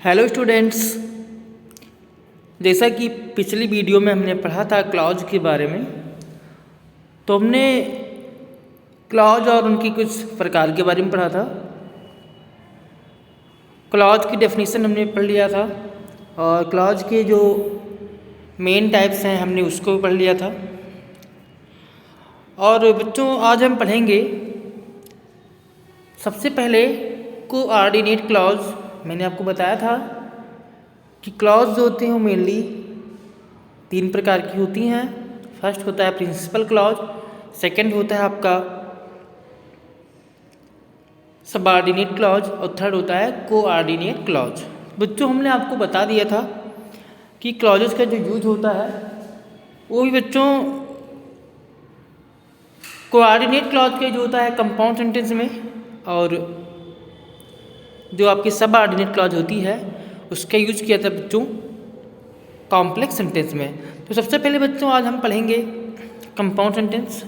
Hello students. जैसा कि पिछली वीडियो में हमने पढ़ा था क्लॉज के बारे में, तो हमने क्लॉज और उनकी कुछ प्रकार के बारे में पढ़ा था। क्लॉज की डेफिनेशन हमने पढ़ लिया था और क्लॉज के जो मेन टाइप्स हैं हमने उसको भी पढ़ लिया था। और बच्चों आज हम पढ़ेंगे सबसे पहले कोऑर्डिनेट क्लॉज। मैंने आपको बताया था कि क्लॉज जो होते हैं वो मेनली 3 प्रकार की होती हैं। फर्स्ट होता है प्रिंसिपल क्लॉज, सेकंड होता है आपका सबऑर्डिनेट क्लॉज और थर्ड होता है कोऑर्डिनेट क्लॉज। बच्चों हमने आपको बता दिया था कि क्लॉजेस का जो यूज होता है वो भी बच्चों कोऑर्डिनेट क्लॉज का जो होता है कंपाउंड सेंटेंस में, और जो आपकी सबऑर्डिनेट क्लॉज होती है उसका यूज किया था बच्चों कॉम्प्लेक्स सेंटेंस में। तो सबसे पहले बच्चों आज हम पढ़ेंगे कंपाउंड सेंटेंस।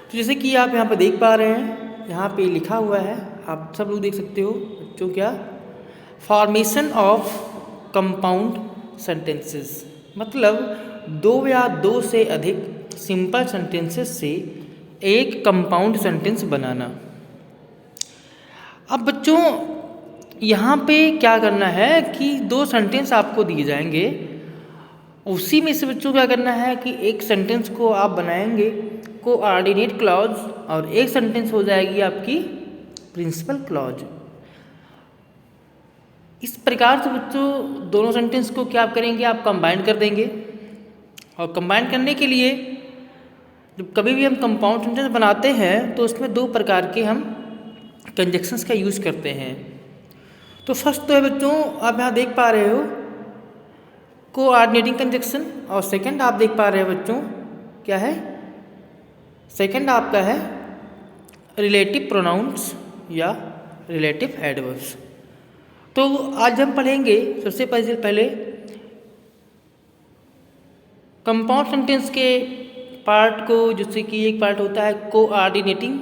तो जैसे कि आप यहाँ पर देख पा रहे हैं, यहाँ पे लिखा हुआ है, आप सब लोग देख सकते हो बच्चों, क्या फॉर्मेशन ऑफ कंपाउंड सेंटेंसेस, मतलब 2 या 2 से अधिक सिंपल सेंटेंसेस से एक कंपाउंड सेंटेंस बनाना। अब बच्चों यहाँ पे क्या करना है कि 2 सेंटेंस आपको दिए जाएंगे, उसी में से बच्चों क्या करना है कि एक सेंटेंस को आप बनाएंगे कोऑर्डिनेट क्लॉज और एक सेंटेंस हो जाएगी आपकी प्रिंसिपल क्लॉज। इस प्रकार से बच्चों दोनों सेंटेंस को क्या आप करेंगे, आप कंबाइन कर देंगे। और कंबाइन करने के लिए जब कभी भी हम कंपाउंड सेंटेंस बनाते हैं तो उसमें 2 प्रकार के हम कंजक्शंस का यूज़ करते हैं। तो फर्स्ट तो है बच्चों आप यहाँ देख पा रहे हो कोऑर्डिनेटिंग कंजक्शन, और सेकंड आप देख पा रहे हो बच्चों क्या है, सेकंड आपका है रिलेटिव प्रोनाउंस या रिलेटिव एडवर्ब्स। तो आज हम पढ़ेंगे सबसे पहले कंपाउंड सेंटेंस के पार्ट को, जिससे कि एक पार्ट होता है कोऑर्डिनेटिंग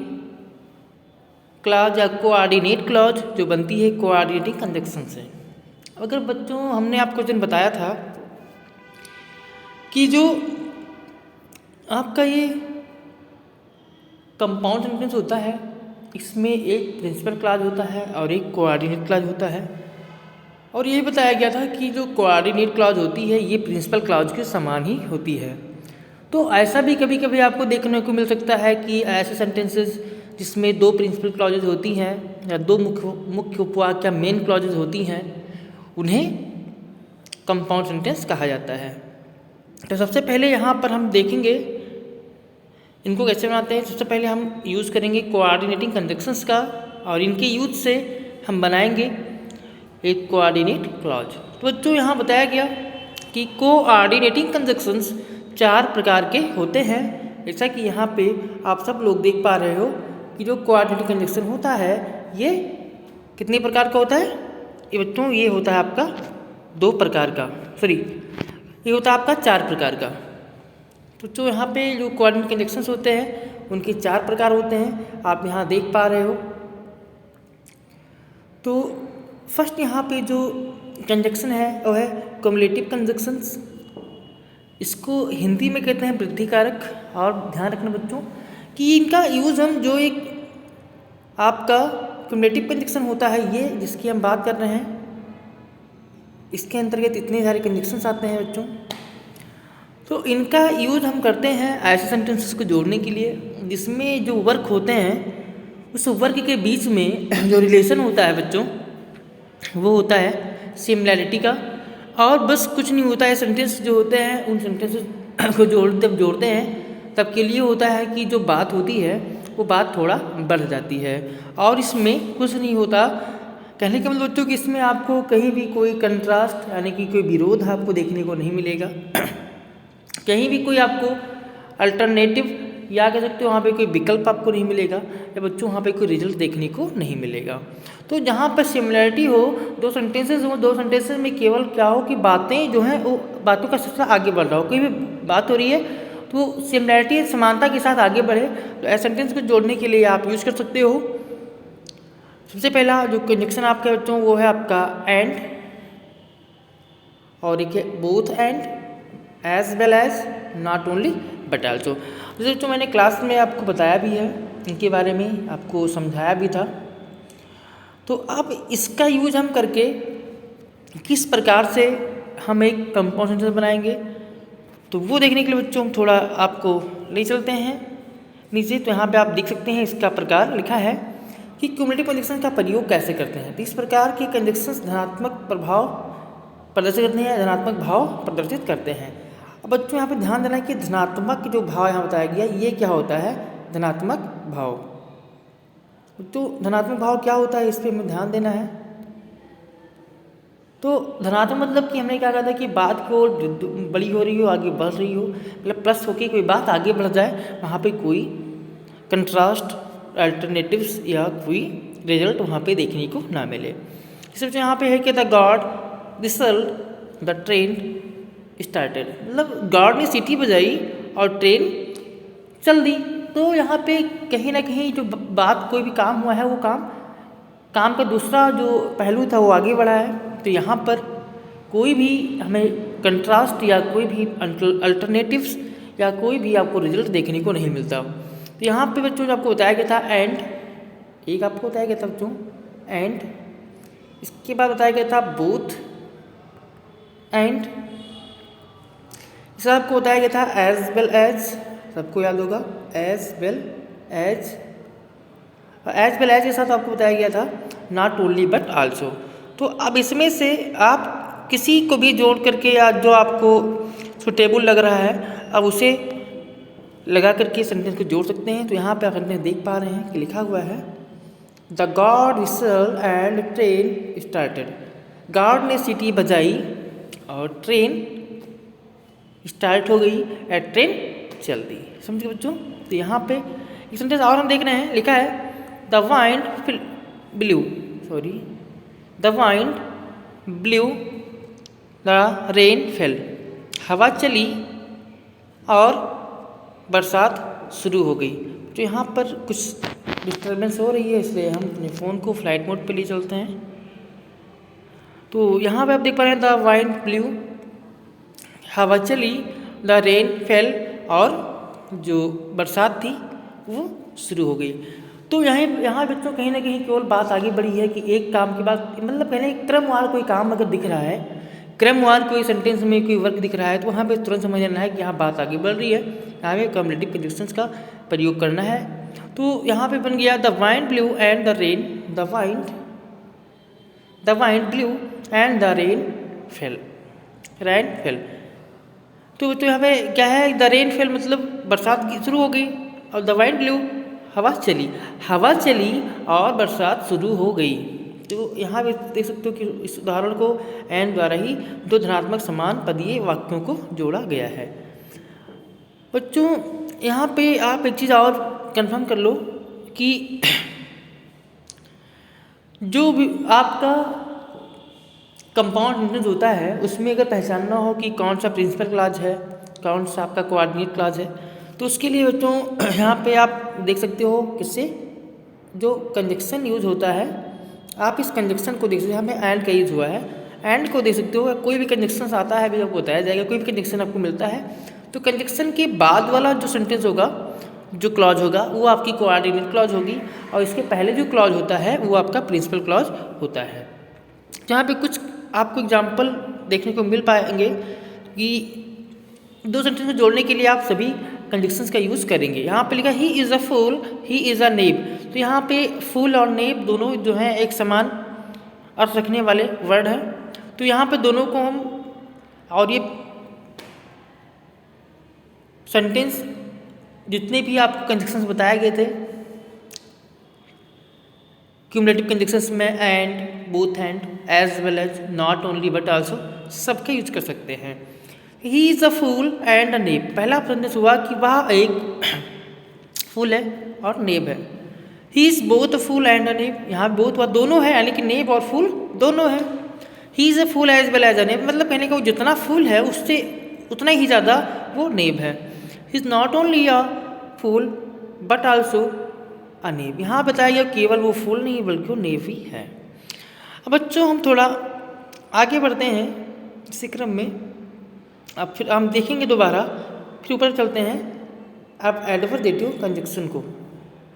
क्लॉज या कोऑर्डिनेट क्लॉज, जो बनती है कोऑर्डिनेटिंग कंजक्शन से। अगर बच्चों हमने आपको दिन बताया था कि जो आपका ये कंपाउंड सेंटेंस होता है इसमें एक प्रिंसिपल क्लॉज होता है और एक कोऑर्डिनेट क्लॉज होता है, और ये बताया गया था कि जो कोऑर्डिनेट क्लॉज होती है ये प्रिंसिपल क्लॉज के समान ही होती है। तो ऐसा भी कभी कभी आपको देखने को मिल सकता है कि ऐसे सेंटेंसेस जिसमें 2 प्रिंसिपल क्लॉजेज होती हैं या 2 मुख्य उपवाक्य या मेन क्लॉजेज होती हैं, उन्हें कंपाउंड सेंटेंस कहा जाता है। तो सबसे पहले यहाँ पर हम देखेंगे इनको कैसे बनाते हैं। सबसे पहले हम यूज़ करेंगे कोऑर्डिनेटिंग कंजक्शंस का, और इनके यूज से हम बनाएंगे एक कोऑर्डिनेट क्लॉज। तो बच्चों यहाँ बताया गया कि कोऑर्डिनेटिंग कंजक्शंस 4 प्रकार के होते हैं। जैसा कि यहाँ पे आप सब लोग देख पा रहे हो कि जो कोऑर्डिनेटिंग कंजक्शन होता है ये कितने प्रकार का होता है, ये बच्चों ये होता है आपका 2 प्रकार का, ये होता है आपका 4 प्रकार का। तो जो यहाँ पे जो कोऑर्डिनेट कंजक्शंस होते हैं उनके 4 प्रकार होते हैं, आप यहाँ देख पा रहे हो। तो फर्स्ट यहाँ पे जो कंजक्शन है वो है क्युमुलेटिव कंजक्शंस। इसको हिंदी में कहते हैं वृद्धि कारक। और ध्यान रखना बच्चों कि इनका यूज़ हम जो एक आपका क्युमुलेटिव कंजक्शन होता है ये जिसकी हम बात कर रहे हैं, इसके अंतर्गत इतने सारे कंजक्शंस आते हैं बच्चों। तो इनका यूज़ हम करते हैं ऐसे सेंटेंसेस को जोड़ने के लिए जिसमें जो वर्क होते हैं उस वर्क के बीच में जो रिलेशन होता है बच्चों वो होता है सिमिलैरिटी का। और बस कुछ नहीं होता है, सेंटेंस जो होते हैं उन सेंटेंसेस को जोड़ते हैं तब के लिए होता है कि जो बात होती है वो बात थोड़ा बढ़ जाती है। और इसमें कुछ नहीं होता, कहने का मतलब बच्चों कि इसमें आपको कहीं भी कोई कंट्रास्ट यानी कि कोई विरोध आपको देखने को नहीं मिलेगा। कहीं भी कोई आपको अल्टरनेटिव या कह सकते हो वहाँ पे कोई विकल्प आपको नहीं मिलेगा, या बच्चों वहाँ पे कोई रिजल्ट देखने को नहीं मिलेगा। तो जहाँ पर सिमिलैरिटी हो, 2 सेंटेंसेस हो, 2 सेंटेंसेस में केवल क्या हो कि बातें जो हैं वो बातों का सिलसिला आगे बढ़ रहा हो, कोई भी बात हो रही है तो सिमिलैरिटी समानता के साथ आगे बढ़े, तो ऐसे सेंटेंस को जोड़ने के लिए आप यूज़ कर सकते हो। सबसे पहला जो कंजक्शन आपके बच्चों वो है आपका एंड, और एक है both and, as well as, not only but also. जैसे जो मैंने क्लास में आपको बताया भी है, इनके बारे में आपको समझाया भी था। तो अब इसका यूज हम करके किस प्रकार से हम एक कंपाउंड सेंटेंस बनाएंगे, तो वो देखने के लिए बच्चों हम थोड़ा आपको ले चलते हैं नीचे। तो यहाँ पे आप देख सकते हैं इसका प्रकार लिखा है कि क्युमुलेटिव कंजक्शन का प्रयोग कैसे करते हैं। तो इस प्रकार के कंजक्शंस धनात्मक प्रभाव प्रदर्शित करते हैं, धनात्मक भाव प्रदर्शित करते हैं। अब बच्चों यहाँ पे ध्यान देना है कि धनात्मक जो भाव यहाँ बताया गया ये क्या होता है, धनात्मक भाव। तो धनात्मक भाव क्या होता है इस पर हमें ध्यान देना है। तो धनात्मक मतलब कि हमने क्या कहा था कि बात की ओर बड़ी हो रही हो, आगे बढ़ रही हो, मतलब प्लस होके कोई बात आगे बढ़ जाए, वहाँ पे कोई कंट्रास्ट, अल्टरनेटिव्स या कोई रिजल्ट वहाँ पे देखने को ना मिले। सिर्फ यहाँ पे है कि the God whistled the train started, मतलब गॉड ने सीटी बजाई और ट्रेन चल दी। तो यहाँ पे कहीं ना कहीं जो बात कोई भी काम हुआ है वो काम का दूसरा जो पहलू था वो आगे बढ़ा है। तो यहाँ पर कोई भी हमें कंट्रास्ट या कोई भी अल्टरनेटिव्स या कोई भी आपको रिजल्ट देखने को नहीं मिलता। तो यहाँ पे बच्चों जो आपको बताया गया था एंड, एक आपको बताया गया था बच्चों एंड, इसके बाद बताया गया था बोथ एंड, इसे आपको बताया गया था एज वेल एज, सबको याद होगा as well as, as well as के साथ आपको बताया गया था नॉट ओनली बट आल्सो। तो अब इसमें से आप किसी को भी जोड़ करके या जो आपको सुटेबल लग रहा है अब उसे लगा करके सेंटेंस को जोड़ सकते हैं। तो यहाँ पे आप सेंटेंस देख पा रहे हैं कि लिखा हुआ है the God whistle and train started, God ने सीटी बजाई और ट्रेन स्टार्ट हो गई या ट्रेन चल दी। समझे बच्चों। तो यहाँ पे एक सेंटेंस और हम देख रहे हैं, लिखा है the wind blue, sorry the wind blue the rain fail, हवा चली और बरसात शुरू हो गई। तो यहाँ पर कुछ डिस्टर्बेंस हो रही है इसलिए हम अपने फ़ोन को फ्लाइट मोड पे ले चलते हैं। तो यहाँ पे आप देख पा रहे हैं द वाइंड ब्लू, हवा चली, द रेन फेल, और जो बरसात थी वो शुरू हो गई। तो यहाँ बच्चों कहीं ना कहीं केवल बात आगे बढ़ी है कि एक काम के बाद, मतलब कहने क्रमवार कोई काम अगर दिख रहा है, क्रमवार कोई सेंटेंस में कोई वर्क दिख रहा है, तो वहाँ पे तुरंत समझ लेना है कि यहाँ बात आगे बढ़ रही है, यहाँ पे क्युमुलेटिव कंजक्शंस का प्रयोग करना है। तो यहाँ पे बन गया the wind blue and the rain, the wind blue and the rain fail, rain fail. तो यहाँ पे क्या है, द रेन फेल मतलब बरसात शुरू हो गई, और द वाइंड ब्लू हवा चली और बरसात शुरू हो गई। तो यहाँ भी देख सकते हो कि इस उदाहरण को एंड द्वारा ही दो धनात्मक समान पदीय वाक्यों को जोड़ा गया है। बच्चों यहाँ पे आप एक चीज़ और कंफर्म कर लो कि जो भी आपका कंपाउंड सेंटेंस होता है उसमें अगर पहचानना हो कि कौन सा प्रिंसिपल क्लॉज है, कौन सा आपका कोऑर्डिनेट क्लॉज है, तो उसके लिए बच्चों यहाँ पे आप देख सकते हो किससे, जो कंजक्शन यूज होता है, आप इस कंजक्शन को देख सकते हो। यहाँ पे एंड का यूज हुआ है, एंड को देख सकते हो। कोई भी कंजक्शन आता है अभी आपको बताया जाएगा, कोई भी कंजक्शन आपको मिलता है तो कंजक्शन के बाद वाला जो सेंटेंस होगा, जो क्लॉज होगा, वो आपकी कोऑर्डिनेट क्लॉज होगी, और इसके पहले जो क्लॉज होता है वो आपका प्रिंसिपल क्लॉज होता है। यहाँ पे कुछ आपको एग्जाम्पल देखने को मिल पाएंगे कि दो सेंटेंस को जोड़ने के लिए आप सभी कंजक्शंस का यूज़ करेंगे। यहाँ पे लिखा ही is a fool, he is अ नेब। तो यहाँ पे फूल और नेब दोनों जो हैं एक समान अर्थ रखने वाले वर्ड हैं। तो यहाँ पे दोनों को हम, और ये सेंटेंस जितने भी आपको कंजक्शंस बताए गए थे क्युमुलेटिव कंजक्शंस में, and, both and, as well as, not only but also, सबके यूज कर सकते हैं। ही is a fool and a नेब, पहला सेंटेंस हुआ कि वह एक फूल है और नेब है। He is both a fool and a knave, यहाँ बोथ हुआ दोनों है, यानी कि नेब और फूल दोनों है। He is a fool as well as a knave, मतलब कहने का वो जितना फूल है उससे उतना ही ज़्यादा वो नेब है। He is not only a fool but also a knave. यहाँ बताया गया केवल वो फूल नहीं बल्कि वो नेवी है। अब बच्चों हम थोड़ा आगे बढ़ते हैं इसी क्रम में। अब फिर हम देखेंगे दोबारा, फिर ऊपर चलते हैं। अब एडवर्जेटिव कंजक्शन को,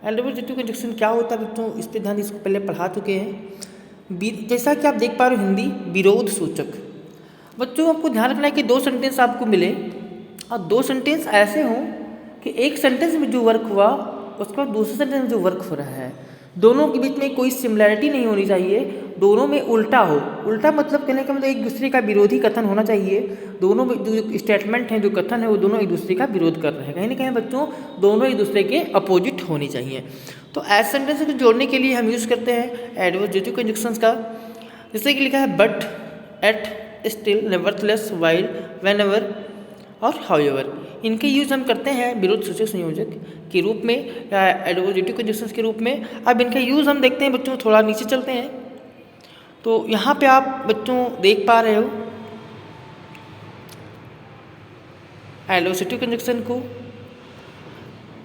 एडवर्जेटिव कंजक्शन क्या होता है बच्चों, इस पर ध्यान, इसको पहले पढ़ा चुके हैं। जैसा कि आप देख पा रहे हो हिंदी विरोध सूचक। बच्चों आपको ध्यान रखना है कि दो सेंटेंस आपको मिले और दो सेंटेंस ऐसे हों कि एक सेंटेंस में जो वर्क हुआ उसके बाद दूसरे सेंटेंस में जो वर्क हो रहा है दोनों के बीच में कोई सिमिलैरिटी नहीं होनी चाहिए, दोनों में उल्टा हो। उल्टा मतलब कहने का मतलब एक दूसरे का विरोधी कथन होना चाहिए। दोनों में जो स्टेटमेंट हैं, जो कथन है, वो दोनों एक दूसरे का विरोध कर रहे हैं। कहीं ना कहीं बच्चों दोनों एक दूसरे के अपोजिट होनी चाहिए। तो ऐसे सेंटेंस को जोड़ने के लिए हम यूज़ करते हैं एडवर्जेटिव कंजक्शंस का। जैसे कि लिखा है but, yet, still, nevertheless, while, whenever और हाउएवर। इनके यूज़ हम करते हैं विरोध सूचक संयोजक के रूप में या एडवर्जेटिव कंजक्शंस के रूप में। अब इनका यूज़ हम देखते हैं बच्चों, थोड़ा नीचे चलते हैं। तो यहाँ पे आप बच्चों देख पा रहे हो एडवर्जेटिव कंजक्शन को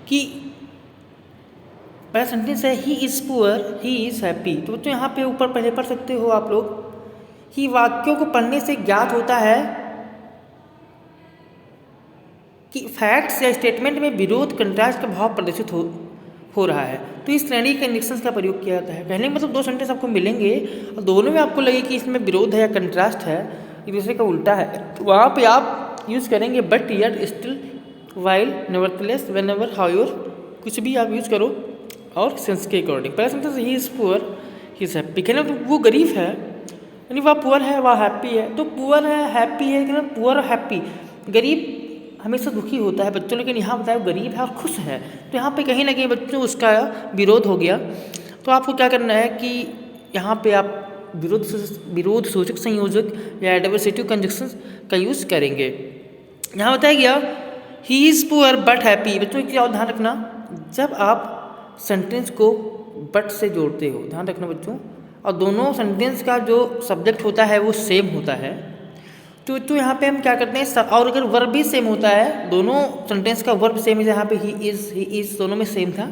कि पहला सेंटेंस है he is poor, he is happy. तो बच्चों यहाँ पे ऊपर पहले पढ़ सकते हो आप लोग कि वाक्यों को पढ़ने से ज्ञात होता है कि फैक्ट्स या स्टेटमेंट में विरोध कंट्रास्ट का भाव प्रदर्शित हो रहा है। तो इस श्रेणी के कंजक्शंस का प्रयोग किया जाता है। कहने का मतलब दो सेंटेंस आपको मिलेंगे और दोनों में आपको लगे कि इसमें विरोध है या कंट्रास्ट है, एक दूसरे का उल्टा है, तो वहाँ पे आप यूज़ करेंगे but, yet, still, while, nevertheless, whenever, however, कुछ भी आप यूज़ करो और सेंस के अकॉर्डिंग। पहला sentence he is poor, he is happy. कहना तो वो गरीब है यानी वह पुअर है, वह हैप्पी है। तो पुअर है, हैप्पी है, कहना पुअर और हैप्पी। गरीब हमेशा दुखी होता है बच्चों, लेकिन यहाँ बताया गरीब है और खुश है। तो यहाँ पे कहीं ना कहीं बच्चों उसका विरोध हो गया। तो आपको क्या करना है कि यहाँ पे आप विरोध सूचक संयोजक या एडवर्सेटिव कंजक्शंस का यूज़ करेंगे। यहाँ बताया गया he is poor but happy. बच्चों एक चीज़ ध्यान रखना, जब आप सेंटेंस को बट से जोड़ते हो, ध्यान रखना बच्चों, और दोनों सेंटेंस का जो सब्जेक्ट होता है वो सेम होता है, तो यहाँ पे हम क्या करते हैं, और अगर वर्ब भी सेम होता है, दोनों सेंटेंस का वर्ब सेम है, यहाँ पे ही इज़ दोनों में सेम था,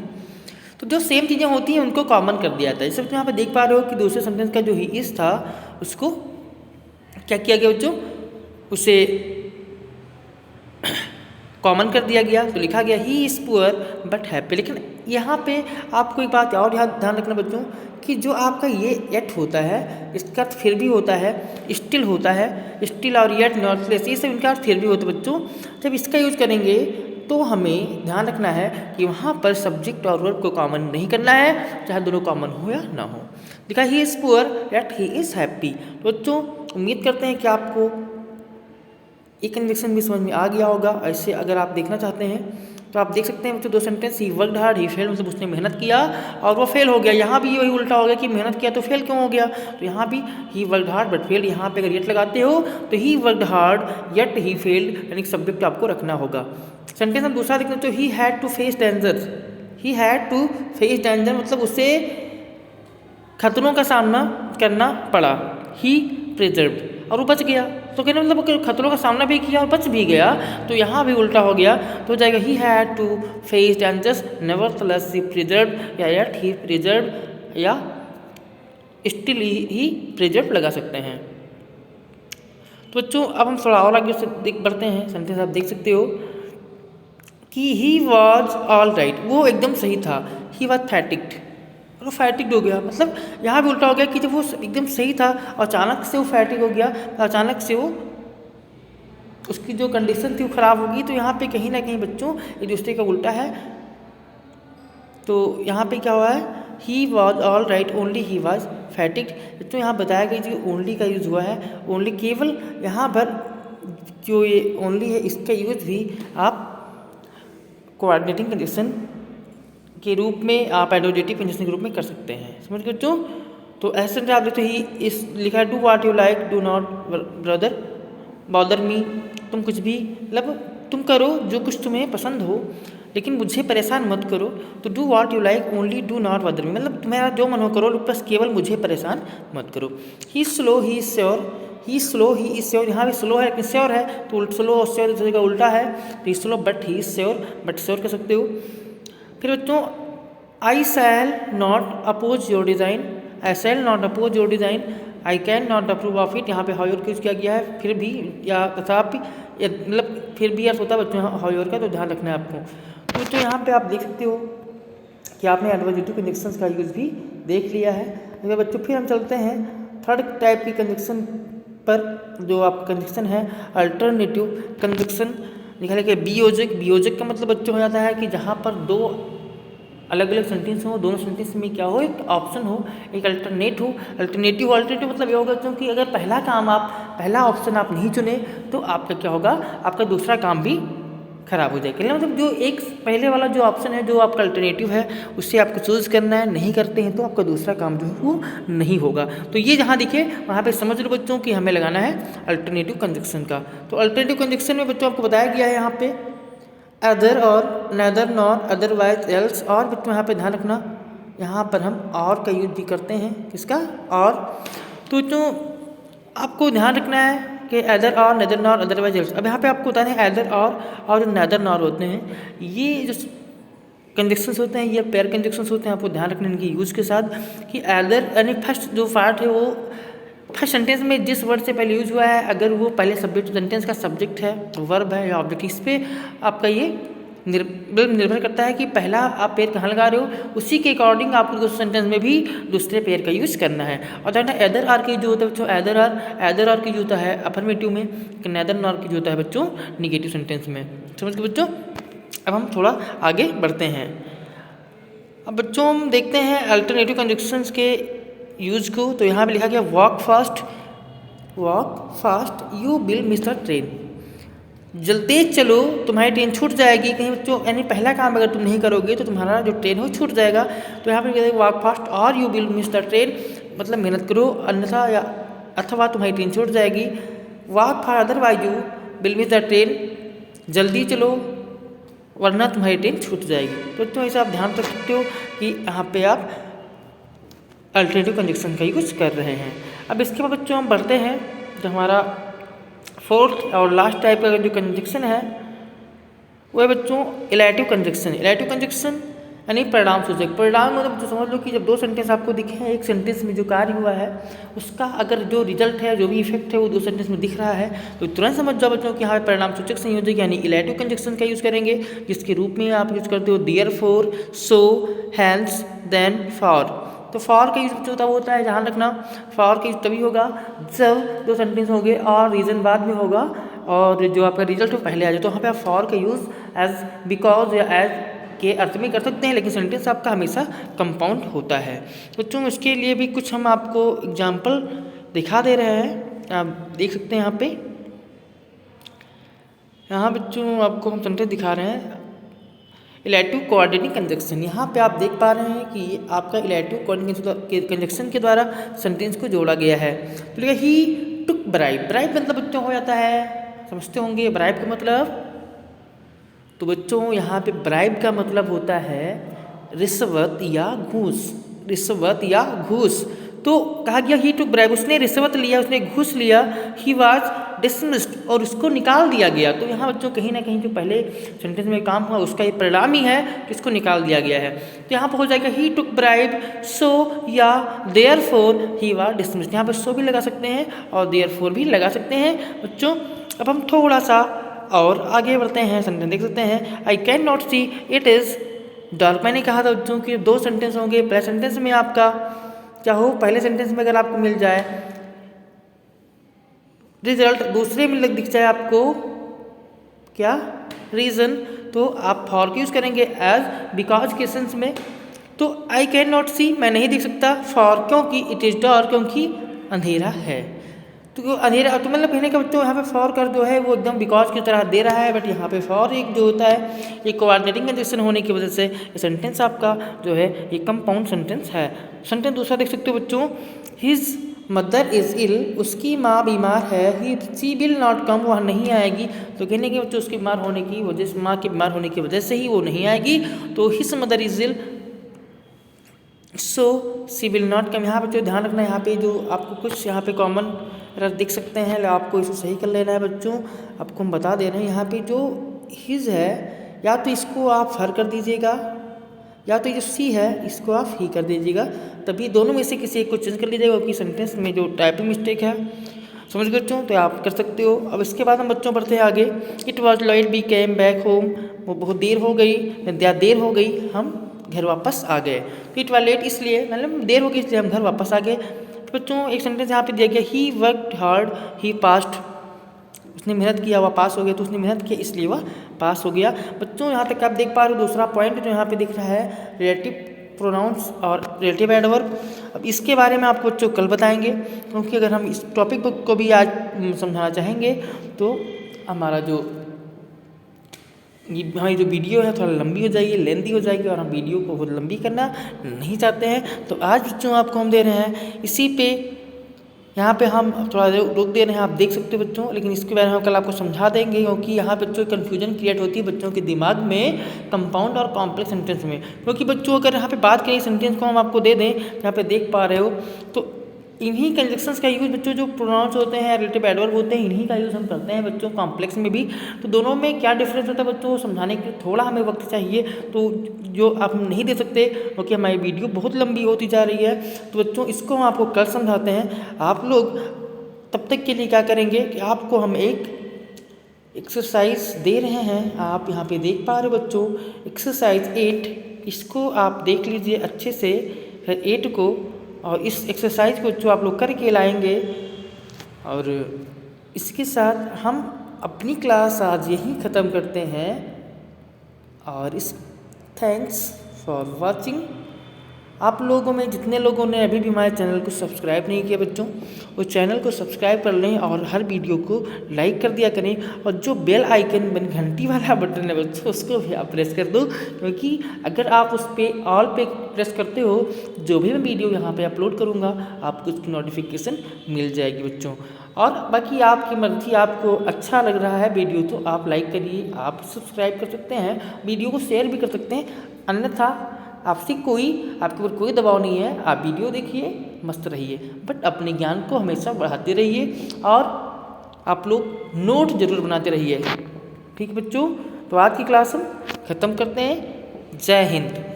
तो जो सेम चीज़ें होती हैं उनको कॉमन कर दिया जाता है। जैसे यहाँ पे देख पा रहे हो कि दूसरे सेंटेंस का जो ही इज़ था उसको क्या किया गया बच्चों, उसे कॉमन कर दिया गया, तो लिखा गया he is poor but happy. लेकिन यहाँ पे आपको एक बात और ध्यान रखना बच्चों कि जो आपका ये एट होता है इसका अर्थ फिर भी होता है, स्टिल होता है, स्टिल और येट, नॉर्थलेस, ये सब इनका अर्थ फिर भी होता है बच्चों। जब इसका यूज़ करेंगे तो हमें ध्यान रखना है कि वहाँ पर सब्जेक्ट और वर्ब को कॉमन नहीं करना है, चाहे दोनों कॉमन हो या ना हो। देखा he is poor yet he is happy. तो बच्चों उम्मीद करते हैं कि आपको एक कंजक्शन भी समझ में आ गया होगा। ऐसे अगर आप देखना चाहते हैं तो आप देख सकते हैं बच्चों दो सेंटेंस, ही वर्कड हार्ड, ही फेल, मतलब उसने मेहनत किया और वो फेल हो गया। यहाँ भी वही उल्टा हो गया कि मेहनत किया तो फेल क्यों हो गया, तो यहाँ भी he worked hard but fail. यहाँ पे अगर येट लगाते हो तो he worked hard yet he failed, यानी सब्जेक्ट आपको रखना होगा। सेंटेंस हम दूसरा देखते हैं, तो he had to face danger, he had to face danger मतलब उसे खतरों का सामना करना पड़ा, ही प्रिजर्व्ड, और वो बच गया। तो कहने मतलब खतरों का सामना भी किया और बच भी गया, तो यहाँ भी उल्टा हो गया, तो हो जाएगा he had to face dangers nevertheless he preserved, या येट ही प्रिजर्व्ड, या स्टिल ही प्रिजर्व्ड लगा सकते हैं। तो बच्चों अब हम थोड़ा और आगे से बढ़ते हैं। सेंटेंस आप देख सकते हो कि ही वॉज ऑल राइट, वो एकदम सही था, ही वॉज फैटिग्ड, वो फैटिग्ड हो गया। मतलब यहाँ भी उल्टा हो गया कि जब वो एकदम सही था और अचानक से वो फैटिग हो गया, तो अचानक से वो उसकी जो कंडीशन थी वो ख़राब होगी। तो यहाँ पे कहीं ना कहीं बच्चों एक दूसरे का उल्टा है। तो यहाँ पे क्या हुआ है, he was all right only he was fatigued. तो यहाँ बताया गया जो ओनली का यूज़ हुआ है, ओनली केवल, यहाँ पर जो ये ओनली है इसका यूज़ भी आप कोऑर्डिनेटिंग कंडीशन के रूप में, आप एडवर्जेटिव कंजक्शन के रूप में कर सकते हैं। समझ गए बच्चों। तो ऐसे आप देखते ही इस लिखा है do what you like, do not brother bother me, तुम कुछ भी मतलब तुम करो जो कुछ तुम्हें पसंद हो लेकिन मुझे परेशान मत करो। तो do what you like only do not bother me, मतलब तुम्हारा जो मन हो करो बस केवल मुझे परेशान मत करो। He slow he is sure, he slow he is sure, यहाँ भी स्लो है लेकिन श्योर है, तो स्लो और श्योर दूसरे का उल्टा है, तो slow but he is sure, but sure कर सकते हो। फिर बच्चों I shall not oppose your design, I shall not oppose your design, I can not approve of it. यहाँ पे हाउयोर यूज़ किया गया है, फिर भी या तथापि, मतलब फिर भी अर्थ होता है बच्चों हाउयोर का, तो ध्यान रखना है आपको। तो बच्चों यहाँ पे आप देख सकते हो कि आपने एडवर्जेटिव कंजक्शंस का यूज़ भी देख लिया है। अगर बच्चों फिर हम चलते हैं थर्ड टाइप की कंजक्शन पर, जो आपका कंजक्शन है अल्टरनेटिव कंजक्शन। निकाले कि वियोजक, वियोजक का मतलब बच्चों हो जाता है कि जहाँ पर दो अलग अलग सेंटेंस हो, दोनों सेंटेंस में क्या हो, एक ऑप्शन हो, एक अल्टरनेट हो। अल्टरनेटिव मतलब ये होगा क्योंकि अगर पहला ऑप्शन आप नहीं चुने तो आपका क्या होगा, आपका दूसरा काम भी खराब हो जाएगा। मतलब जो एक पहले वाला जो ऑप्शन है, जो आपका अल्टरनेटिव है, उससे आपको चूज़ करना है, नहीं करते हैं तो आपका दूसरा काम जो है वो नहीं होगा। तो ये जहाँ दिखे वहाँ पे समझ लो बच्चों कि हमें लगाना है अल्टरनेटिव कंजक्शन का। तो अल्टरनेटिव कंजक्शन में बच्चों आपको बताया गया है यहाँ पे अदर और नेदर नॉर अदरवाइज एल्स। और बच्चों यहाँ पे ध्यान रखना, यहाँ पर हम और का यूज भी करते हैं, किसका, और। तो जो आपको ध्यान रखना है कि एदर और नेदर नॉर अदरवाइज एल्स। अब यहाँ पे आपको बताना है एदर और जो नेदर नॉर होते हैं, ये जो कंजक्शंस होते हैं, ये पेयर कंजक्शंस होते हैं। आपको ध्यान रखना इनकी यूज़ के साथ कि एदर यानी फर्स्ट जो पार्ट है वो फर्स्ट सेंटेंस में जिस वर्ड से पहले यूज हुआ है, अगर वो पहले सब्जेक्ट सेंटेंस का सब्जेक्ट है, वर्ब है या ऑब्जेक्ट, इस पर आपका ये निर्भर करता है कि पहला आप पेयर कहाँ लगा रहे हो, उसी के अकॉर्डिंग आपको दूसरे सेंटेंस में भी दूसरे पेयर का यूज़ करना है। और देखना एदर आर की जो होता है बच्चों, एदर आर की जो होता है अफर्मेटिव में, नेदर नॉर की जो होता है बच्चों निगेटिव सेंटेंस में। समझ गए बच्चों। अब हम थोड़ा आगे बढ़ते हैं। अब बच्चों हम देखते हैं अल्टरनेटिव कंजक्शंस के यूज को। तो यहाँ पे लिखा गया walk fast you will miss the train. तेज चलो तुम्हारी ट्रेन छूट जाएगी। कहीं बच्चों यानी पहला काम अगर तुम नहीं करोगे तो तुम्हारा जो ट्रेन है वो छूट जाएगा। तो यहाँ पे वॉक फास्ट और you will miss the train, मतलब मेहनत करो अन्यथा या अथवा तुम्हारी ट्रेन छूट जाएगी। Walk fast otherwise you will miss the train, जल्दी चलो वरना तुम्हारी ट्रेन छूट जाएगी। तो बच्चों ऐसा आप ध्यान रख सकते हो कि यहाँ पे आप अल्टरनेटिव कंजक्शन का यूज कर रहे हैं। अब इसके बाद बच्चों हम बढ़ते हैं, जो हमारा फोर्थ और लास्ट टाइप का जो कंजक्शन है वो है बच्चों इलेटिव कंजक्शन। इलेटिव कंजक्शन यानी परिणाम सूचक। परिणाम मतलब समझ लो कि जब दो सेंटेंस आपको दिखे हैं, एक सेंटेंस में जो कार्य हुआ है उसका अगर जो रिजल्ट है, जो भी इफेक्ट है वो दो सेंटेंस में दिख रहा है, तो तुरंत समझ जाओ बच्चों कि हाँ परिणाम सूचक संयोजक यानी इलेटिव कंजक्शन का यूज़ करेंगे, जिसके रूप में आप यूज़ करते हो therefore, so, hence, then, for. तो फॉर का यूज बच्चों तब होता है, ध्यान रखना, फॉर का यूज तभी होगा जब दो सेंटेंस होंगे और रीजन बाद में होगा और जो आपका रिजल्ट वो पहले आ जाए। तो वहाँ पे आप फॉर का यूज़ एज, बिकॉज या एज के अर्थ में कर सकते हैं, लेकिन सेंटेंस आपका हमेशा कंपाउंड होता है। बच्चों इसके लिए भी कुछ हम आपको एग्जाम्पल दिखा दे रहे हैं, आप देख सकते हैं यहाँ पे। यहाँ बच्चों आपको हम सेंटेंस दिखा रहे हैं इलेटिव कोऑर्डिनेटिंग कंजक्शन। यहाँ पे आप देख पा रहे हैं कि आपका इलेटिव कोऑर्डिनेटिंग कंजक्शन के द्वारा सेंटेंस को जोड़ा गया है। तो लिखा ही टुक ब्राइब। ब्राइब मतलब बच्चों हो जाता है, समझते होंगे ब्राइब का मतलब। तो बच्चों यहाँ पे ब्राइब का मतलब होता है रिश्वत या घूस, रिश्वत या घूस। तो कहा गया ही टुक ब्राइब, उसने रिश्वत लिया, उसने घूस लिया। ही वाज डिसमिस्ड, और उसको निकाल दिया गया। तो यहाँ बच्चों कहीं ना कहीं जो पहले सेंटेंस में काम हुआ उसका ये परिणाम ही है कि इसको निकाल दिया गया है। तो यहाँ पर हो जाएगा ही टुक ब्राइब, सो या देयरफॉर ही वाज डिसमिस्ड। यहाँ पर सो भी लगा सकते हैं और देयरफॉर भी लगा सकते हैं बच्चों। अब हम थोड़ा सा और आगे बढ़ते हैं, सेंटेंस देख सकते हैं। आई can not see it is dark. मैंने कहा था बच्चों कि दो सेंटेंस होंगे, पहले सेंटेंस में आपका क्या हो, पहले सेंटेंस में अगर आपको मिल जाए रिजल्ट, दूसरे में दिख जाए आपको क्या रीज़न, तो आप फॉर का यूज़ करेंगे एज बिकॉज के सेंस में। तो आई कैन नॉट सी, मैं नहीं देख सकता, फॉर क्योंकि इट इज़ डार्क, क्योंकि अंधेरा है। तो अंधेरा, तो मतलब कहने का बच्चों यहाँ पे फॉर कर जो है वो एकदम बिकॉज की तरह दे रहा है, बट यहाँ पे फॉर एक जो होता है एक कोऑर्डिनेटिंग कंजक्शन होने की वजह से ये सेंटेंस आपका जो है ये कंपाउंड सेंटेंस है। सेंटेंस दूसरा देख सकते हो बच्चों, हिज मदर इज़ इल, उसकी माँ बीमार है। ही सी विल नॉट कम, वह नहीं आएगी। तो कहने के बच्चों उसके बीमार होने की वजह से, माँ के बीमार होने की वजह से ही वो नहीं आएगी। तो his mother is ill, so she will not come. यहाँ पर जो ध्यान रखना है, यहाँ पे जो आपको कुछ यहाँ पे कॉमन एरर दिख सकते हैं, आपको इसे सही कर लेना है बच्चों। आपको हम बता दे रहे हैं यहाँ पे जो हिज है, या तो इसको आप फर कर दीजिएगा या तो ये जो सी है इसको आप ही कर दीजिएगा, तभी दोनों में से किसी एक को चेंज कर लीजिएगा, क्योंकि सेंटेंस में जो टाइपिंग मिस्टेक है समझ गए बच्चों, तो आप कर सकते हो। अब इसके बाद हम बच्चों पढ़ते हैं आगे। It was late we came back home, वो बहुत देर हो गई, देर हो गई, हम घर वापस आ गए। तो इट वॉज लेट इसलिए मतलब देर हो गई इसलिए हम घर वापस आ गए। तो बच्चों एक सेंटेंस यहाँ पे दिया गया, ही वर्कड हार्ड ही पास्ड, उसने मेहनत किया वह पास हो गया, तो उसने मेहनत किया इसलिए वह पास हो गया। बच्चों यहाँ तक आप देख पा रहे हो। दूसरा पॉइंट जो यहाँ पे दिख रहा है रिलेटिव प्रोनाउंस और रिलेटिव एडवर्ब। अब इसके बारे में आपको बच्चों कल बताएंगे, क्योंकि अगर हम इस टॉपिक को भी आज समझाना चाहेंगे तो हमारा जो हमारी जो वीडियो है थोड़ा लंबी हो जाएगी, लेंदी हो जाएगी, और हम वीडियो को बहुत लंबी करना नहीं चाहते हैं। तो आज बच्चों आपको हम दे रहे हैं इसी पे, यहाँ पे हम थोड़ा रोक दे रहे हैं, आप देख सकते हो बच्चों, लेकिन इसके बारे में हम कल आपको समझा देंगे, क्योंकि यहाँ बच्चों कन्फ्यूजन क्रिएट होती है बच्चों के दिमाग में कंपाउंड और कॉम्प्लेक्स सेंटेंस में। क्योंकि बच्चों अगर यहाँ पे बात करें सेंटेंस को हम आपको दे दें, यहाँ पे देख पा रहे हो, तो इन्हीं कंजक्शंस का यूज़ बच्चों जो प्रोनाउंस होते हैं रिलेटिव एडवर्ब होते हैं, इन्हीं का यूज़ हम करते हैं बच्चों कॉम्प्लेक्स में भी। तो दोनों में क्या डिफरेंस होता है बच्चों समझाने के थोड़ा हमें वक्त चाहिए, तो जो आप नहीं दे सकते क्योंकि हमारी वीडियो बहुत लंबी होती जा रही है। तो बच्चों इसको हम आपको कल समझाते हैं। आप लोग तब तक के लिए क्या करेंगे कि आपको हम एक एक्सरसाइज दे रहे हैं, आप यहाँ पे देख पा रहे हो बच्चों, एक्सरसाइज 8, इसको आप देख लीजिए अच्छे से 8 को, और इस एक्सरसाइज को जो आप लोग करके लाएंगे। और इसके साथ हम अपनी क्लास आज यहीं ख़त्म करते हैं, और इस थैंक्स फॉर वाचिंग। आप लोगों में जितने लोगों ने अभी भी हमारे चैनल को सब्सक्राइब नहीं किया बच्चों, वो चैनल को सब्सक्राइब कर लें और हर वीडियो को लाइक कर दिया करें, और जो बेल आइकन घंटी वाला बटन है बच्चों उसको भी आप प्रेस कर दो, क्योंकि अगर आप उस पर ऑल पे प्रेस करते हो, जो भी मैं वीडियो यहाँ पे अपलोड करूँगा आपको उसकी नोटिफिकेशन मिल जाएगी बच्चों। और बाकी आपकी मर्जी, आपको अच्छा लग रहा है वीडियो तो आप लाइक करिए, आप सब्सक्राइब कर सकते हैं, वीडियो को शेयर भी कर सकते हैं, अन्यथा आपसे आपके ऊपर कोई दबाव नहीं है। आप वीडियो देखिए, मस्त रहिए, बट अपने ज्ञान को हमेशा बढ़ाते रहिए, और आप लोग नोट जरूर बनाते रहिए। ठीक है बच्चों, तो आज की क्लास हम ख़त्म करते हैं। जय हिंद।